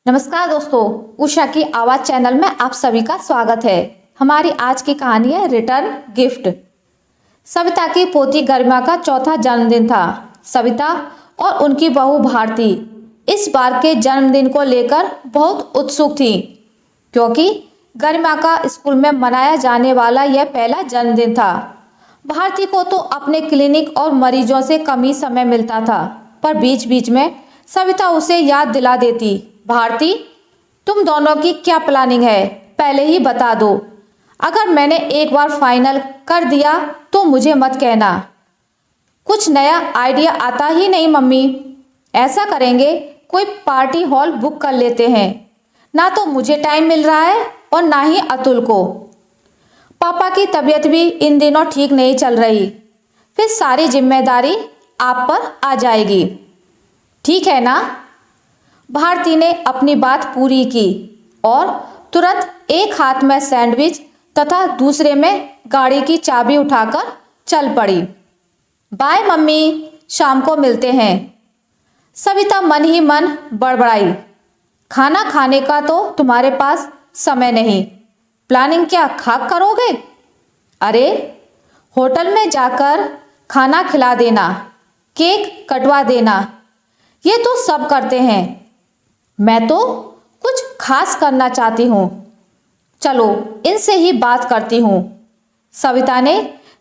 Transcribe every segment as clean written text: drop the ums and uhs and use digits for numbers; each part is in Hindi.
नमस्कार दोस्तों, उषा की आवाज चैनल में आप सभी का स्वागत है। हमारी आज की कहानी है रिटर्न गिफ्ट। सविता की पोती गरिमा का चौथा जन्मदिन था। सविता और उनकी बहू भारती इस बार के जन्मदिन को लेकर बहुत उत्सुक थी, क्योंकि गरिमा का स्कूल में मनाया जाने वाला यह पहला जन्मदिन था। भारती को तो अपने क्लिनिक और मरीजों से कम ही समय मिलता था, पर बीच बीच में सविता उसे याद दिला देती, भारती, तुम दोनों की क्या प्लानिंग है, पहले ही बता दो। अगर मैंने एक बार फाइनल कर दिया तो मुझे मत कहना। कुछ नया आइडिया आता ही नहीं मम्मी। ऐसा करेंगे, कोई पार्टी हॉल बुक कर लेते हैं। ना तो मुझे टाइम मिल रहा है और ना ही अतुल को। पापा की तबीयत भी इन दिनों ठीक नहीं चल रही, फिर सारी जिम्मेदारी आप पर आ जाएगी। ठीक है ना? भारती ने अपनी बात पूरी की और तुरंत एक हाथ में सैंडविच तथा दूसरे में गाड़ी की चाबी उठाकर चल पड़ी। बाय मम्मी, शाम को मिलते हैं। सविता मन ही मन बड़बड़ाई, खाना खाने का तो तुम्हारे पास समय नहीं, प्लानिंग क्या खाक करोगे? अरे होटल में जाकर खाना खिला देना, केक कटवा देना, ये तो सब करते हैं। मैं तो कुछ खास करना चाहती हूँ। चलो इनसे ही बात करती हूँ। सविता ने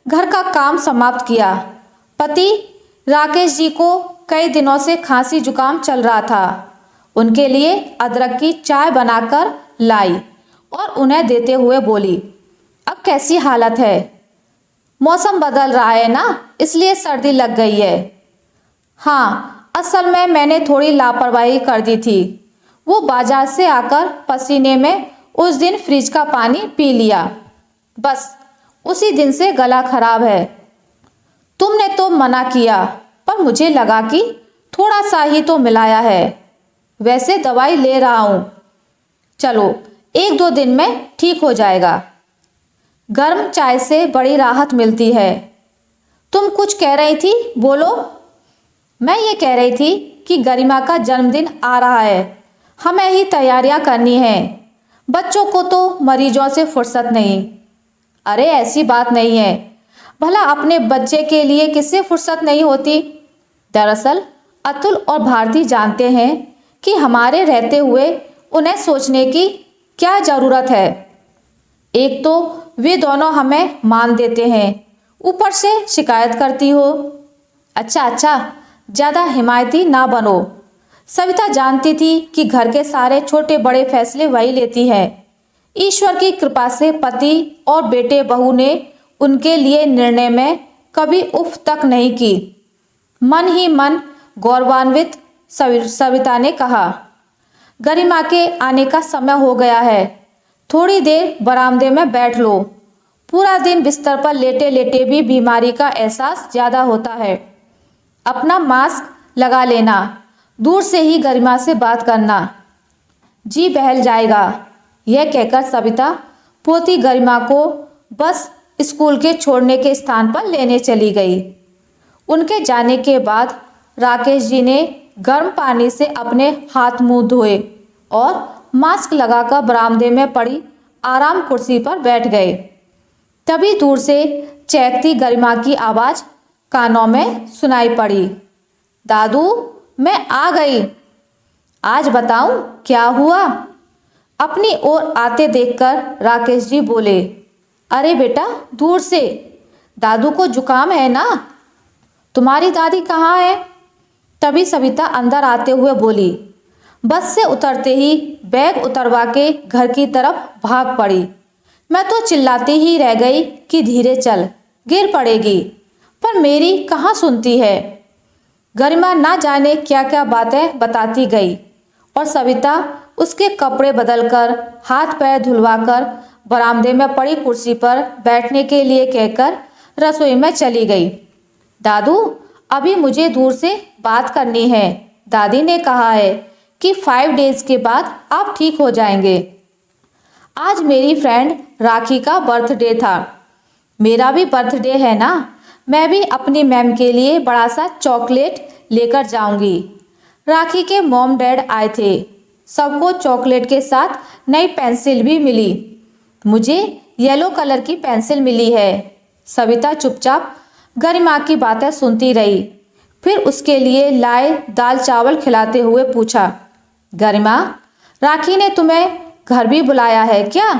घर का काम समाप्त किया। पति राकेश जी को कई दिनों से खांसी जुकाम चल रहा था। उनके लिए अदरक की चाय बनाकर लाई और उन्हें देते हुए बोली, अब कैसी हालत है? मौसम बदल रहा है ना, इसलिए सर्दी लग गई है। हाँ, असल में मैंने थोड़ी लापरवाही कर दी थी। वो बाजार से आकर पसीने में उस दिन फ्रिज का पानी पी लिया, बस उसी दिन से गला खराब है। तुमने तो मना किया, पर मुझे लगा कि थोड़ा सा ही तो मिलाया है। वैसे दवाई ले रहा हूँ, चलो एक दो दिन में ठीक हो जाएगा। गर्म चाय से बड़ी राहत मिलती है। तुम कुछ कह रही थी, बोलो। मैं ये कह रही थी कि गरिमा का जन्मदिन आ रहा है, हमें ही तैयारियां करनी है। बच्चों को तो मरीजों से फुर्सत नहीं। अरे ऐसी बात नहीं है, भला अपने बच्चे के लिए किससे फुर्सत नहीं होती? दरअसल अतुल और भारती जानते हैं कि हमारे रहते हुए उन्हें सोचने की क्या ज़रूरत है। एक तो वे दोनों हमें मान देते हैं, ऊपर से शिकायत करती हो। अच्छा, ज़्यादा हिमायती ना बनो। सविता जानती थी कि घर के सारे छोटे बड़े फैसले वही लेती है। ईश्वर की कृपा से पति और बेटे बहू ने उनके लिए निर्णय में कभी उफ तक नहीं की। मन ही मन गौरवान्वित सविता ने कहा, गरिमा के आने का समय हो गया है, थोड़ी देर बरामदे में बैठ लो। पूरा दिन बिस्तर पर लेटे लेटे भी बीमारी का एहसास ज़्यादा होता है। अपना मास्क लगा लेना, दूर से ही गरिमा से बात करना, जी बहल जाएगा। यह कहकर सविता पोती गरिमा को बस स्कूल के छोड़ने के स्थान पर लेने चली गई। उनके जाने के बाद राकेश जी ने गर्म पानी से अपने हाथ मुंह धोए और मास्क लगाकर बरामदे में पड़ी आराम कुर्सी पर बैठ गए। तभी दूर से चहकती गरिमा की आवाज़ कानों में सुनाई पड़ी, दादू मैं आ गई। आज बताऊं क्या हुआ? अपनी ओर आते देखकर राकेश जी बोले, अरे बेटा दूर से, दादू को जुकाम है ना? तुम्हारी दादी कहाँ है? तभी सविता अंदर आते हुए बोली। बस से उतरते ही बैग उतरवा के घर की तरफ भाग पड़ी। मैं तो चिल्लाती ही रह गई कि धीरे चल, गिर पड़ेगी, पर मेरी कहाँ सुनती है। गरिमा ना जाने क्या क्या बातें बताती गई और सविता उसके कपड़े बदलकर हाथ पैर धुलवाकर बरामदे में पड़ी कुर्सी पर बैठने के लिए कहकर रसोई में चली गई। दादू अभी मुझे दूर से बात करनी है। दादी ने कहा है कि 5 डेज के बाद आप ठीक हो जाएंगे। आज मेरी फ्रेंड राखी का बर्थडे था। मेरा भी बर्थडे है ना, मैं भी अपनी मैम के लिए बड़ा सा चॉकलेट लेकर जाऊंगी। राखी के मॉम डैड आए थे। सबको चॉकलेट के साथ नई पेंसिल भी मिली। मुझे येलो कलर की पेंसिल मिली है। सविता चुपचाप गरिमा की बातें सुनती रही। फिर उसके लिए लाए दाल चावल खिलाते हुए पूछा, गरिमा, राखी ने तुम्हें घर भी बुलाया है क्या?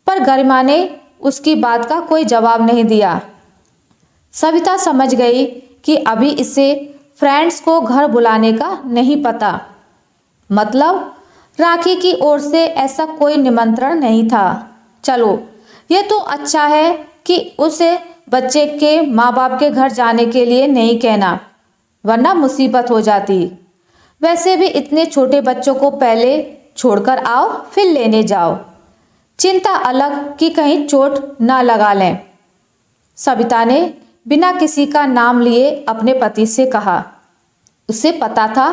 पर गरिमा ने उसकी बात का कोई जवाब नहीं दिया। सविता समझ गई कि अभी इसे फ्रेंड्स को घर बुलाने का नहीं पता। मतलब राखी की ओर से ऐसा कोई निमंत्रण नहीं था। चलो, ये तो अच्छा है कि उसे बच्चे के माँ बाप के घर जाने के लिए नहीं कहना, वरना मुसीबत हो जाती। वैसे भी इतने छोटे बच्चों को पहले छोड़कर आओ, फिर लेने जाओ। चिंता अलग कि कहीं चोट ना लगा लें। सविता ने बिना किसी का नाम लिए अपने पति से कहा। उसे पता था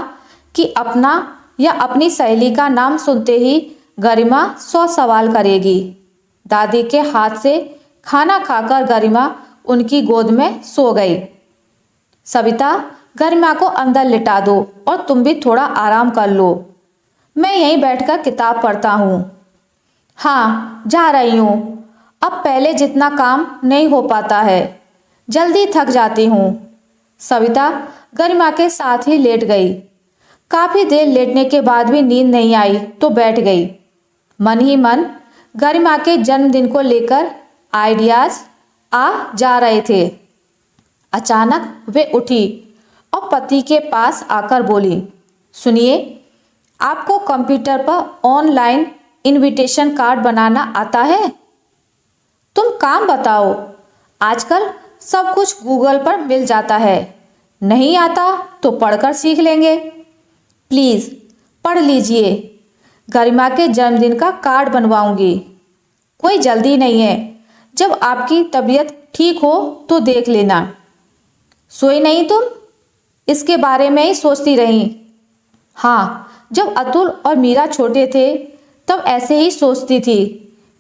कि अपना या अपनी सहेली का नाम सुनते ही गरिमा 100 सवाल करेगी। दादी के हाथ से खाना खाकर गरिमा उनकी गोद में सो गई। सविता, गरिमा को अंदर लिटा दो और तुम भी थोड़ा आराम कर लो। मैं यहीं बैठकर किताब पढ़ता हूँ। हाँ, जा रही हूँ। अब पहले जितना काम नहीं हो पाता है, जल्दी थक जाती हूँ। सविता गरिमा के साथ ही लेट गई। काफी देर लेटने के बाद भी नींद नहीं आई तो बैठ गई। मन ही मन गरिमा के जन्मदिन को लेकर आइडियाज आ जा रहे थे। अचानक वे उठी और पति के पास आकर बोली, सुनिए, आपको कंप्यूटर पर ऑनलाइन इनविटेशन कार्ड बनाना आता है? तुम काम बताओ, आजकल सब कुछ गूगल पर मिल जाता है। नहीं आता तो पढ़कर सीख लेंगे। प्लीज़ पढ़ लीजिए। गरिमा के जन्मदिन का कार्ड बनवाऊंगी। कोई जल्दी नहीं है, जब आपकी तबीयत ठीक हो तो देख लेना। सोई नहीं तुम? इसके बारे में ही सोचती रही। हाँ, जब अतुल और मीरा छोटे थे तब ऐसे ही सोचती थी।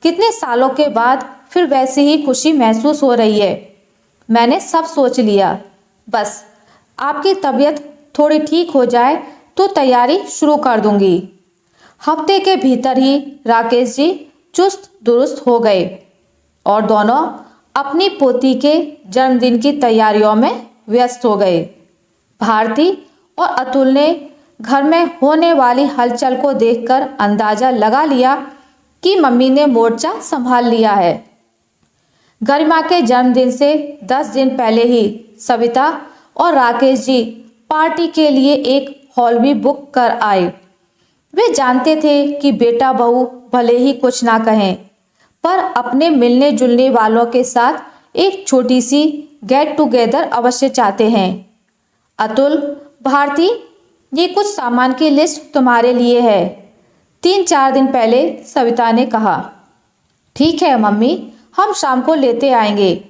कितने सालों के बाद फिर वैसे ही खुशी महसूस हो रही है। मैंने सब सोच लिया, बस आपकी तबीयत थोड़ी ठीक हो जाए तो तैयारी शुरू कर दूंगी। हफ्ते के भीतर ही राकेश जी चुस्त दुरुस्त हो गए और दोनों अपनी पोती के जन्मदिन की तैयारियों में व्यस्त हो गए। भारती और अतुल ने घर में होने वाली हलचल को देखकर अंदाजा लगा लिया कि मम्मी ने मोर्चा संभाल लिया है। गरिमा के जन्मदिन से 10 दिन पहले ही सविता और राकेश जी पार्टी के लिए एक हॉल भी बुक कर आए। वे जानते थे कि बेटा बहू भले ही कुछ ना कहें, पर अपने मिलने जुलने वालों के साथ एक छोटी सी गेट टुगेदर अवश्य चाहते हैं। अतुल, भारती, ये कुछ सामान की लिस्ट तुम्हारे लिए है, 3-4 दिन पहले सविता ने कहा। ठीक है मम्मी, हम शाम को लेते आएंगे।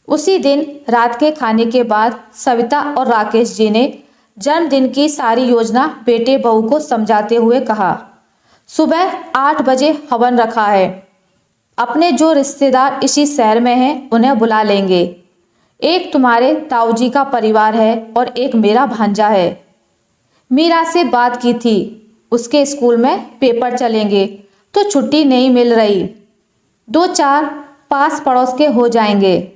उसी दिन रात के खाने के बाद सविता और राकेश जी ने जन्मदिन की सारी योजना बेटे बहू को समझाते हुए कहा। सुबह 8 बजे हवन रखा है। अपने जो रिश्तेदार इसी शहर में हैं उन्हें बुला लेंगे। एक तुम्हारे ताऊजी का परिवार है और एक मेरा भांजा है। मीरा से बात की थी, उसके स्कूल में पेपर चलेंगे तो छुट्टी नहीं मिल रही। 2-4 पास पड़ोस के हो जाएंगे।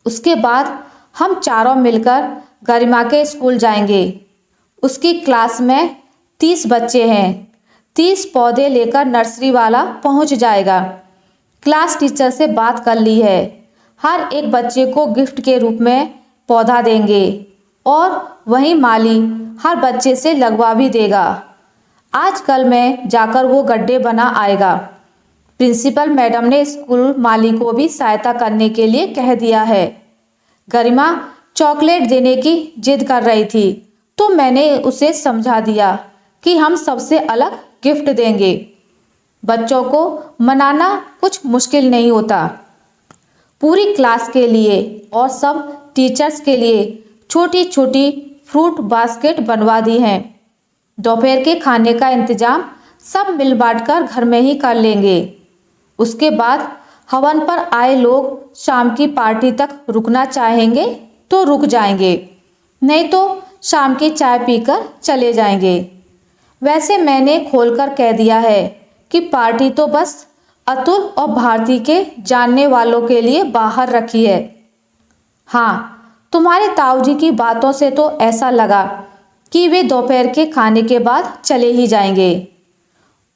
उसके बाद हम चारों मिलकर गरिमा के स्कूल जाएंगे। उसकी क्लास में 30 बच्चे हैं। 30 पौधे लेकर नर्सरी वाला पहुंच जाएगा। क्लास टीचर से बात कर ली है, हर एक बच्चे को गिफ्ट के रूप में पौधा देंगे और वहीं माली हर बच्चे से लगवा भी देगा। आज कल में जाकर वो गड्ढे बना आएगा। प्रिंसिपल मैडम ने स्कूल माली को भी सहायता करने के लिए कह दिया है। गरिमा चॉकलेट देने की जिद कर रही थी तो मैंने उसे समझा दिया कि हम सबसे अलग गिफ्ट देंगे। बच्चों को मनाना कुछ मुश्किल नहीं होता। पूरी क्लास के लिए और सब टीचर्स के लिए छोटी छोटी फ्रूट बास्केट बनवा दी हैं। दोपहर के खाने का इंतजाम सब मिल बांट कर घर में ही कर लेंगे। उसके बाद हवन पर आए लोग शाम की पार्टी तक रुकना चाहेंगे तो रुक जाएंगे, नहीं तो शाम की चाय पीकर चले जाएंगे। वैसे मैंने खोलकर कह दिया है कि पार्टी तो बस अतुल और भारती के जानने वालों के लिए बाहर रखी है। हाँ, तुम्हारे ताऊजी की बातों से तो ऐसा लगा कि वे दोपहर के खाने के बाद चले ही जाएंगे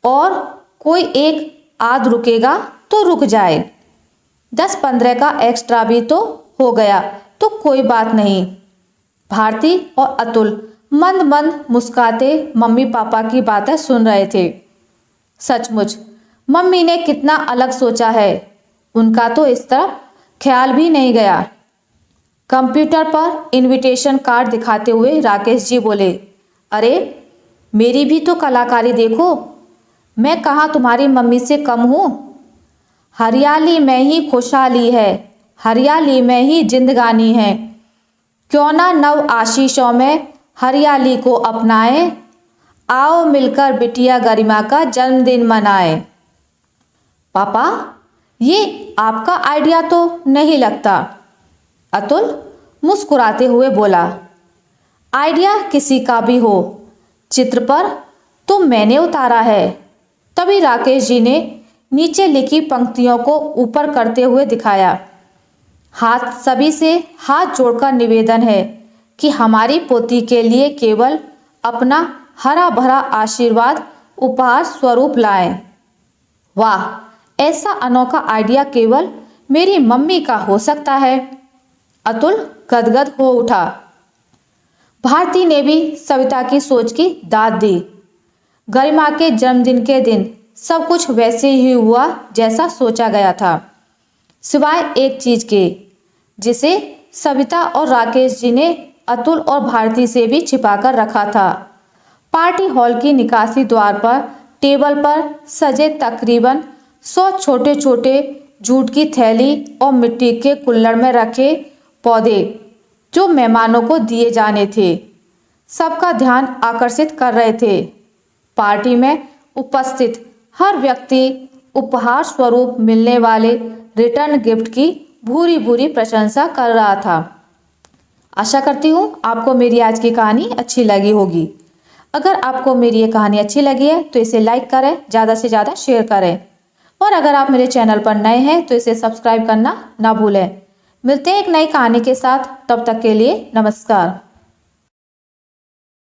और कोई एक आध रुकेगा तो रुक जाए, 10-15 का एक्स्ट्रा भी तो हो गया तो कोई बात नहीं। भारती और अतुल मंद मंद मुस्कुराते मम्मी पापा की बातें सुन रहे थे। सचमुच मम्मी ने कितना अलग सोचा है, उनका तो इस तरफ ख्याल भी नहीं गया। कंप्यूटर पर इनविटेशन कार्ड दिखाते हुए राकेश जी बोले, अरे मेरी भी तो कलाकारी देखो, मैं कहाँ तुम्हारी मम्मी से कम हूँ। हरियाली में ही खुशहाली है, हरियाली में ही जिंदगानी है, क्यों ना नव आशीषों में हरियाली को अपनाएं, आओ मिलकर बिटिया गरिमा का जन्मदिन मनाएं। पापा, ये आपका आइडिया तो नहीं लगता, अतुल मुस्कुराते हुए बोला। आइडिया किसी का भी हो, चित्र पर तो मैंने उतारा है। तभी राकेश जी ने नीचे लिखी पंक्तियों को ऊपर करते हुए दिखाया। हाथ सभी से हाथ जोड़कर निवेदन है कि हमारी पोती के लिए केवल अपना हरा भरा आशीर्वाद उपहार स्वरूप लाएं। वाह, ऐसा अनोखा आइडिया केवल मेरी मम्मी का हो सकता है। अतुल गदगद हो उठा। भारती ने भी सविता की सोच की दाद दी। गरिमा के जन्मदिन के दिन सब कुछ वैसे ही हुआ जैसा सोचा गया था, सिवाय एक चीज के, जिसे सविता और राकेश जी ने अतुल और भारती से भी छिपाकर रखा था। पार्टी हॉल की निकासी द्वार पर टेबल पर सजे तकरीबन 100 छोटे छोटे जूट की थैली और मिट्टी के कुल्हड़ में रखे पौधे जो मेहमानों को दिए जाने थे, सबका ध्यान आकर्षित कर रहे थे। पार्टी में उपस्थित हर व्यक्ति उपहार स्वरूप मिलने वाले रिटर्न गिफ्ट की भूरी भूरी प्रशंसा कर रहा था। आशा करती हूँ आपको मेरी आज की कहानी अच्छी लगी होगी। अगर आपको मेरी ये कहानी अच्छी लगी है तो इसे लाइक करें, ज़्यादा से ज़्यादा शेयर करें, और अगर आप मेरे चैनल पर नए हैं तो इसे सब्सक्राइब करना ना भूलें। मिलते हैं एक नई कहानी के साथ, तब तक के लिए नमस्कार।